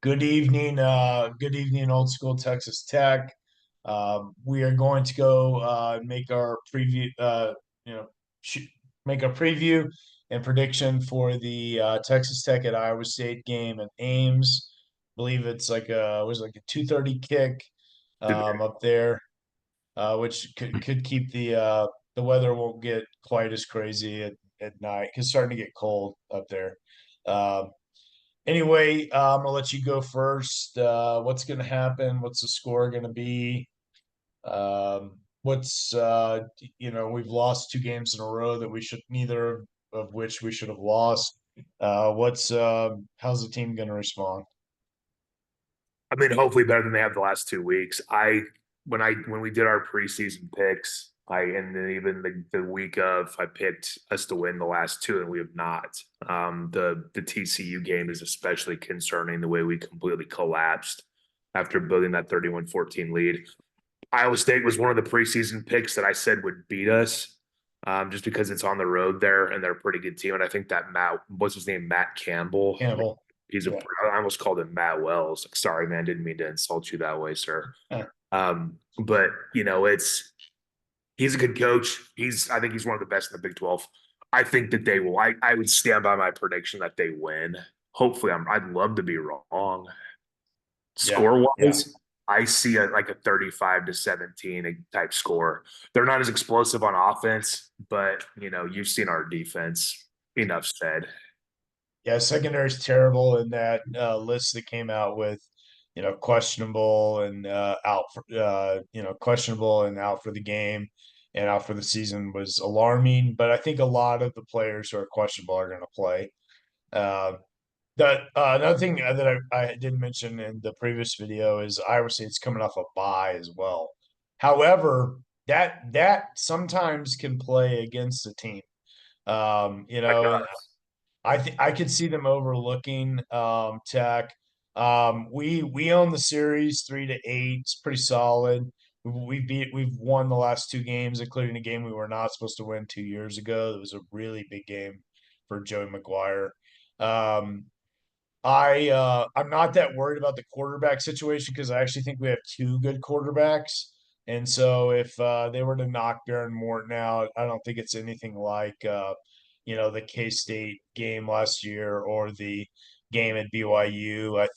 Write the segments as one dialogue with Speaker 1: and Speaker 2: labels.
Speaker 1: Good evening, old school Texas Tech. We are going to go make our preview. You know, sh make a preview and prediction for the Texas Tech at Iowa State game at Ames. I believe it's like a was it like a 2:30 kick up there, which could keep the weather won't get quite as crazy at night because it's starting to get cold up there. Um, Anyway, I'm gonna let you go first. What's gonna happen? What's the score gonna be? What's we've lost two games in a row that we should neither of which we should have lost. What's how's the team gonna respond?
Speaker 2: I mean, hopefully better than they have the last 2 weeks. When we did our preseason picks, and then even the week of, I picked us to win the last two, and we have not. The TCU game is especially concerning the way we completely collapsed after building that 31-14 lead. Iowa State was one of the preseason picks that I said would beat us, just because it's on the road there and they're a pretty good team. And I think that what's his name, Matt Campbell.
Speaker 1: Campbell.
Speaker 2: He's a.
Speaker 1: Yeah.
Speaker 2: I almost called him Matt Wells. Like, sorry, man, didn't mean to insult you that way, sir.
Speaker 1: Uh,
Speaker 2: But he's a good coach. I think he's one of the best in the Big 12. I think that they will. I would stand by my prediction that they win. Hopefully, I'd love to be wrong.
Speaker 1: yeah.
Speaker 2: Score
Speaker 1: Yeah.
Speaker 2: wise, I see like a 35-17 type score. They're not as explosive on offense, but you've seen our defense. Enough said.
Speaker 1: Yeah, secondary is terrible in that list that came out with, questionable and out for, questionable and out for the game and out for the season was alarming. But I think a lot of the players who are questionable are going to play. Uh, another thing that I didn't mention in the previous video is Iowa State's coming off a bye as well. However, that sometimes can play against the team. And I could see them overlooking Tech. We own the series 3-8. It's pretty solid. We've won the last two games, including a game we were not supposed to win 2 years ago. It was a really big game for Joey McGuire. Um, I'm not that worried about the quarterback situation because I actually think we have two good quarterbacks. And so if they were to knock Baron Morton out, I don't think it's anything like the K-State game last year or the game at BYU. I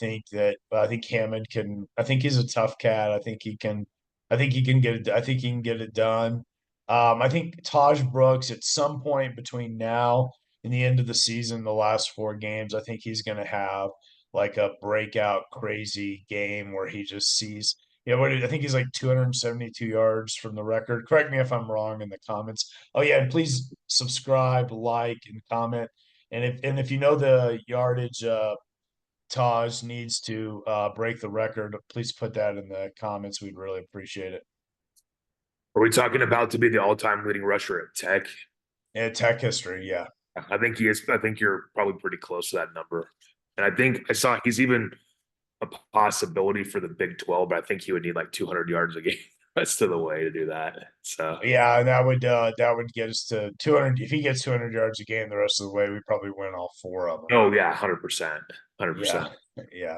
Speaker 1: think Hammond can. I think he's a tough cat. I think he can get it. I think he can get it done. I think Taj Brooks at some point between now in the end of the season, the last four games, I think he's going to have like a breakout crazy game where he just sees, I think he's like 272 yards from the record. Correct me if I'm wrong in the comments. Oh yeah, and please subscribe, like, and comment. And if you know the yardage Taj needs to break the record, please put that in the comments. We'd really appreciate it.
Speaker 2: Are we talking about to be the all-time leading rusher at Tech?
Speaker 1: Yeah, Tech history, yeah.
Speaker 2: I think he is. I think you're probably pretty close to that number. And I think I saw he's even a possibility for the Big 12, but I think he would need like 200 yards a game. That's to the way to do that. So,
Speaker 1: Yeah, and that would get us to 200. If he gets 200 yards a game the rest of the way, we probably win all four of them.
Speaker 2: oh yeah, 100%, 100%.
Speaker 1: Yeah, yeah.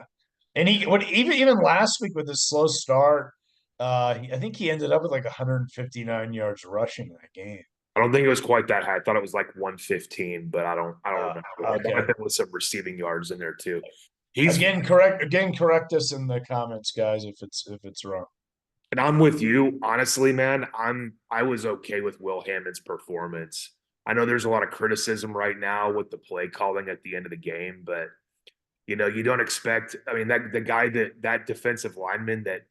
Speaker 1: And even last week with his slow start, I think he ended up with like 159 yards rushing in that game.
Speaker 2: I don't think it was quite that high. I thought it was like 115, but I don't remember. I
Speaker 1: Okay.
Speaker 2: think with some receiving yards in there too. He's
Speaker 1: Again, correct us in the comments, guys, if it's wrong.
Speaker 2: And I'm with you, honestly, man. I was okay with Will Hammond's performance. I know there's a lot of criticism right now with the play calling at the end of the game, but you don't expect. I mean, that the guy that defensive lineman that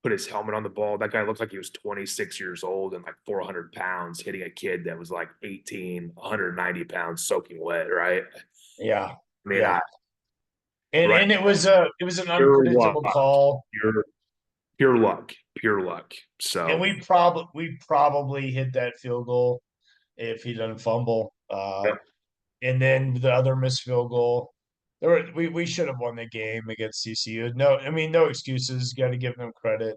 Speaker 2: put his helmet on the ball, that guy looked like he was 26 years old and like 400 pounds, hitting a kid that was like 18, 190 pounds, soaking wet, right?
Speaker 1: Yeah,
Speaker 2: I mean,
Speaker 1: yeah. And
Speaker 2: right,
Speaker 1: and it was an
Speaker 2: pure luck,
Speaker 1: unpredictable call.
Speaker 2: pure pure luck, pure luck.
Speaker 1: And
Speaker 2: So,
Speaker 1: we probably hit that field goal if he doesn't fumble.
Speaker 2: yep.
Speaker 1: And then the other missed field goal. We should have won the game against CCU. No, I mean no excuses. Got to give them credit.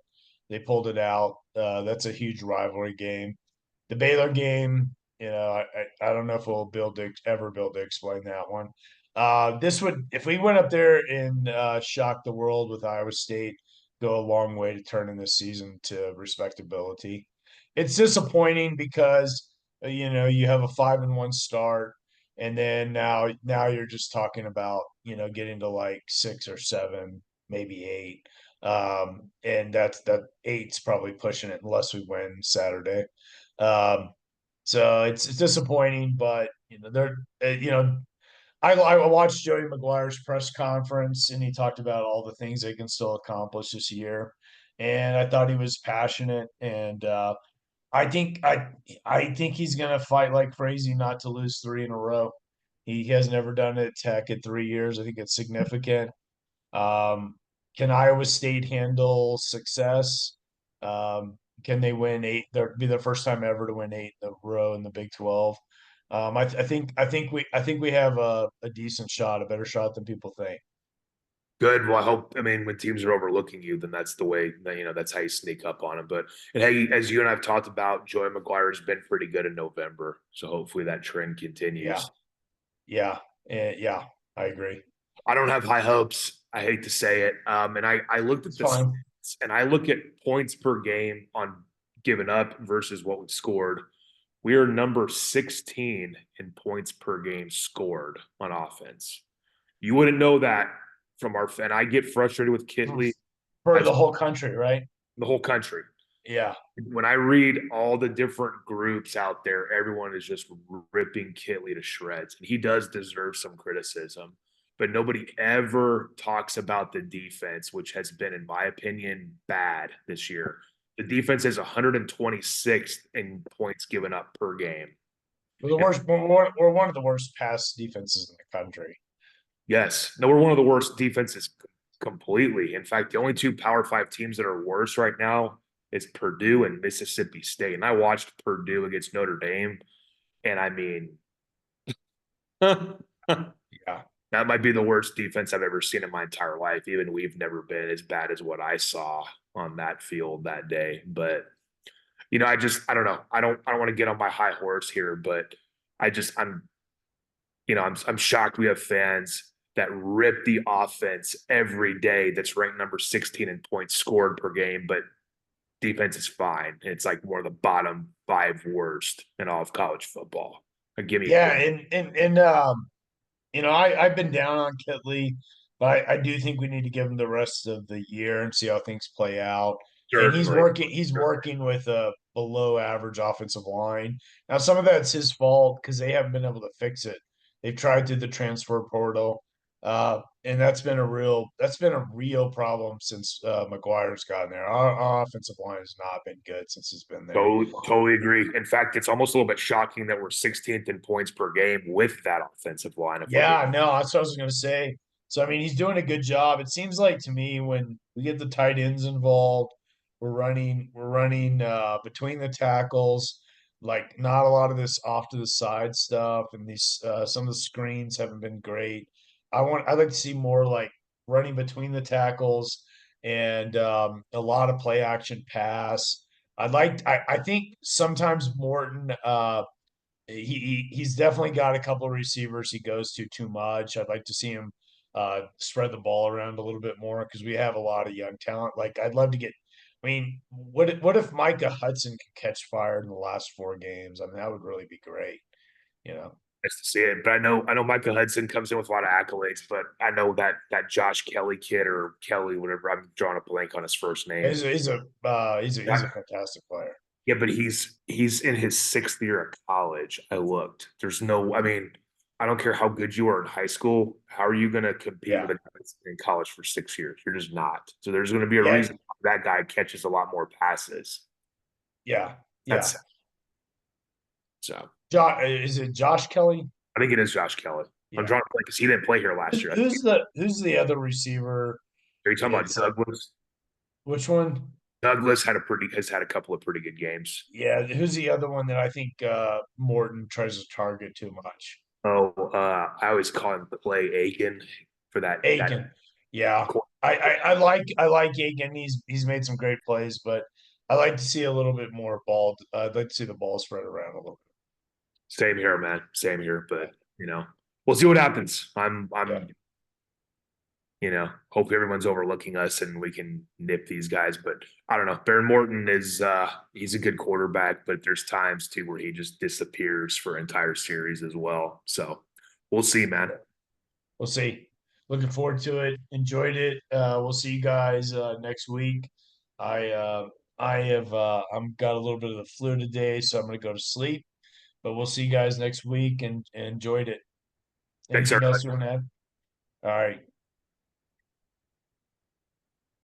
Speaker 1: They pulled it out. That's a huge rivalry game. The Baylor game, I don't know if we'll ever be able to explain that one. This would, if we went up there and shocked the world with Iowa State, go a long way to turning this season to respectability. It's disappointing because you have a 5-1 start, and then now you're just talking about getting to like 6 or 7, maybe 8, and that eight's probably pushing it unless we win Saturday. Um, so it's disappointing, but they're I watched Joey McGuire's press conference, and he talked about all the things they can still accomplish this year, and I thought he was passionate, and I think I think he's gonna fight like crazy not to lose three in a row. He has never done it at Tech in 3 years. I think it's significant. Um, can Iowa State handle success? Can they win eight? They'll be the first time ever to win 8 in a row in the Big 12. I think we have a decent shot, a better shot than people think.
Speaker 2: Good. Well, I hope. I mean, when teams are overlooking you, then that's the way. That's how you sneak up on them. But and hey, as you and I've talked about, Joey McGuire has been pretty good in November, so hopefully that trend
Speaker 1: Yeah,
Speaker 2: continues.
Speaker 1: yeah, yeah. I agree.
Speaker 2: I don't have high hopes. I hate to say it. And I looked at
Speaker 1: It's
Speaker 2: this
Speaker 1: fine.
Speaker 2: and I look at points per game on given up versus what we've scored. We are number 16 in points per game scored on offense. You wouldn't know that from our and I get frustrated with Kitley
Speaker 1: For
Speaker 2: as
Speaker 1: the whole country, right?
Speaker 2: the whole country.
Speaker 1: Yeah,
Speaker 2: When I read all the different groups out there, everyone is just ripping Kitley to shreds. And he does deserve some criticism, but nobody ever talks about the defense, which has been, in my opinion, bad this year. The defense is 126th in points given up per game.
Speaker 1: we're the
Speaker 2: And
Speaker 1: worst. We're one of the worst pass defenses in the country.
Speaker 2: yes, no, we're one of the worst defenses completely. In fact, the only two Power Five teams that are worse right now is Purdue and Mississippi State. And I watched Purdue against Notre Dame, and I mean, that
Speaker 1: Yeah.
Speaker 2: might be the worst defense I've ever seen in my entire life. Even we've never been as bad as what I saw on that field that day. But I don't know. I don't want to get on my high horse here, but I'm shocked we have fans that rip the offense every day that's ranked number 16 in points scored per game, but defense is fine. It's like one of the bottom five worst in all of college football. Like, give me a
Speaker 1: Yeah,
Speaker 2: break.
Speaker 1: I've been down on Kitley, but I do think we need to give him the rest of the year and see how things play out. And he's
Speaker 2: Certainly.
Speaker 1: working he's working with a below average offensive line. Now some of that's his fault because they haven't been able to fix it. They've tried through the transfer portal. And that's been a real problem since McGuire's gotten there. Our offensive line has not been good since he's been there.
Speaker 2: Totally agree. In fact, it's almost a little bit shocking that we're 16th in points per game with that offensive line. If we're being
Speaker 1: Yeah, no, that's what I was going to say. So, I mean, he's doing a good job. It seems like to me when we get the tight ends involved, we're running between the tackles, like not a lot of this off to the side stuff, and these some of the screens haven't been great. I'd like to see more like running between the tackles and a lot of play action pass. I think sometimes Morton he's definitely got a couple of receivers he goes to too much. I'd like to see him spread the ball around a little bit more because we have a lot of young talent. Like I'd love to get. I mean, what if Micah Hudson could catch fire in the last 4 games? I mean, that would really be great. You know,
Speaker 2: nice to see it. But I know Michael Hudson comes in with a lot of accolades, but I know that Josh Kelly kid or Kelly, whatever, I'm drawing a blank on his first name.
Speaker 1: he's a fantastic player.
Speaker 2: Yeah, but he's in his 6th year of college. I looked. There's no, I mean, I don't care how good you are in high school. How are you going to compete with
Speaker 1: Yeah,
Speaker 2: a guy that's in college for 6 years? You're just not. So there's going to be a
Speaker 1: yeah,
Speaker 2: reason that guy catches a lot more passes.
Speaker 1: yeah,
Speaker 2: That's
Speaker 1: yeah.
Speaker 2: so.
Speaker 1: Is it Josh Kelly?
Speaker 2: I think it is Josh Kelly. I'm
Speaker 1: Yeah.
Speaker 2: drawing a blank because he didn't play here last year. I think.
Speaker 1: Who's the other receiver?
Speaker 2: Are you talking about
Speaker 1: It's
Speaker 2: Douglas?
Speaker 1: which one?
Speaker 2: Douglas has had a couple of pretty good games.
Speaker 1: Yeah, who's the other one that I think Morton tries to target too much?
Speaker 2: Oh, I always call him Play Aiken for that.
Speaker 1: Aiken. Yeah. I like Aiken. He's made some great plays, but I like to see a little bit more ball. I'd like to see the ball spread around a little
Speaker 2: Same here, man. Same here,
Speaker 1: bit.
Speaker 2: but you know. we'll see what happens.
Speaker 1: Yeah,
Speaker 2: Hopefully everyone's overlooking us and we can nip these guys. But I don't know. Baron Morton is he's a good quarterback, but there's times too where he just disappears for entire series as well. So we'll see, man.
Speaker 1: we'll see. Looking forward to it. Enjoyed it. We'll see you guys next week. I uh, I'm got a little bit of the flu today, so I'm gonna go to sleep. But we'll see you guys next week and enjoyed it.
Speaker 2: Thanks,
Speaker 1: Anything else
Speaker 2: everybody.
Speaker 1: you want to add? All right.